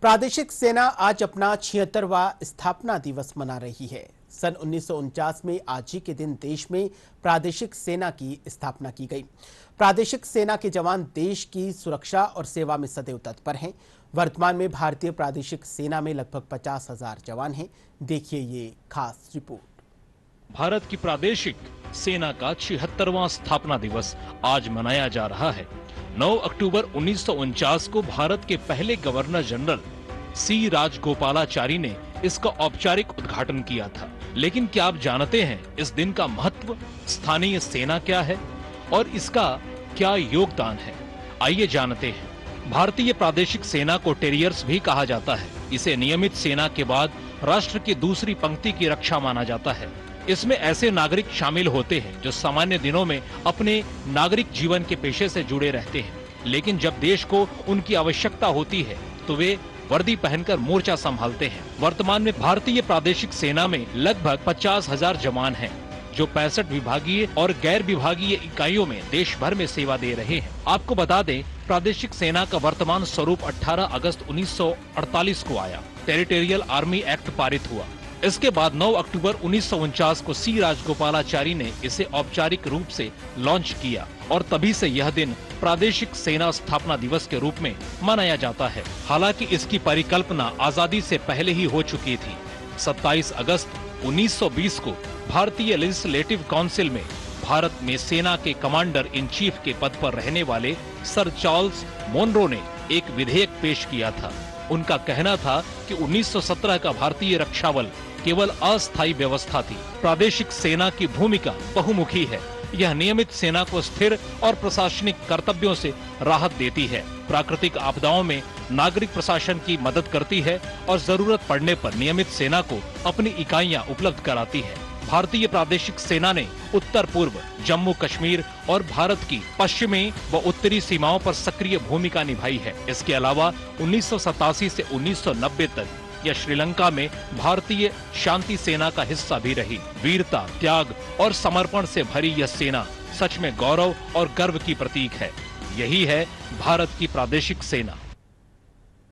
प्रादेशिक सेना आज अपना 76वां स्थापना दिवस मना रही है। सन 1949 में आज ही के दिन देश में प्रादेशिक सेना की स्थापना की गई। प्रादेशिक सेना के जवान देश की सुरक्षा और सेवा में सदैव तत्पर हैं। वर्तमान में भारतीय प्रादेशिक सेना में लगभग 50,000 जवान हैं। देखिए ये खास रिपोर्ट। भारत की प्रादेशिक सेना का 76वां स्थापना दिवस आज मनाया जा रहा है। 9 अक्टूबर 1949 को भारत के पहले गवर्नर जनरल सी राजगोपालाचारी ने इसका औपचारिक उद्घाटन किया था। लेकिन क्या आप जानते हैं इस दिन का महत्व, स्थानीय सेना क्या है और इसका क्या योगदान है? आइए जानते हैं। भारतीय प्रादेशिक सेना को टेरियर्स भी कहा जाता है। इसे नियमित सेना के बाद राष्ट्र की दूसरी पंक्ति की रक्षा माना जाता है। इसमें ऐसे नागरिक शामिल होते हैं जो सामान्य दिनों में अपने नागरिक जीवन के पेशे से जुड़े रहते हैं, लेकिन जब देश को उनकी आवश्यकता होती है तो वे वर्दी पहनकर मोर्चा संभालते हैं। वर्तमान में भारतीय प्रादेशिक सेना में लगभग 50,000 जवान हैं, जो 65 विभागीय और गैर विभागीय इकाइयों में देश भर में सेवा दे रहे हैं। आपको बता दें, प्रादेशिक सेना का वर्तमान स्वरूप 18 अगस्त 1948 को आया। टेरिटोरियल आर्मी एक्ट पारित हुआ। इसके बाद 9 अक्टूबर 1949 को सी राजगोपालाचारी ने इसे औपचारिक रूप से लॉन्च किया और तभी से यह दिन प्रादेशिक सेना स्थापना दिवस के रूप में मनाया जाता है। हालांकि इसकी परिकल्पना आजादी से पहले ही हो चुकी थी। 27 अगस्त 1920 को भारतीय लेजिस्लेटिव काउंसिल में भारत में सेना के कमांडर इन चीफ के पद पर रहने वाले सर चार्ल्स मोनरो ने एक विधेयक पेश किया था। उनका कहना था कि 1917 का भारतीय रक्षा बल केवल अस्थायी व्यवस्था थी। प्रादेशिक सेना की भूमिका बहुमुखी है। यह नियमित सेना को स्थिर और प्रशासनिक कर्तव्यों से राहत देती है, प्राकृतिक आपदाओं में नागरिक प्रशासन की मदद करती है और जरूरत पड़ने पर नियमित सेना को अपनी इकाइयां उपलब्ध कराती है। भारतीय प्रादेशिक सेना ने उत्तर पूर्व, जम्मू कश्मीर और भारत की पश्चिमी व उत्तरी सीमाओं पर सक्रिय भूमिका निभाई है। इसके अलावा 1987 से 1990 तक यह श्रीलंका में भारतीय शांति सेना का हिस्सा भी रही। वीरता, त्याग और समर्पण से भरी यह सेना सच में गौरव और गर्व की प्रतीक है। यही है भारत की प्रादेशिक सेना।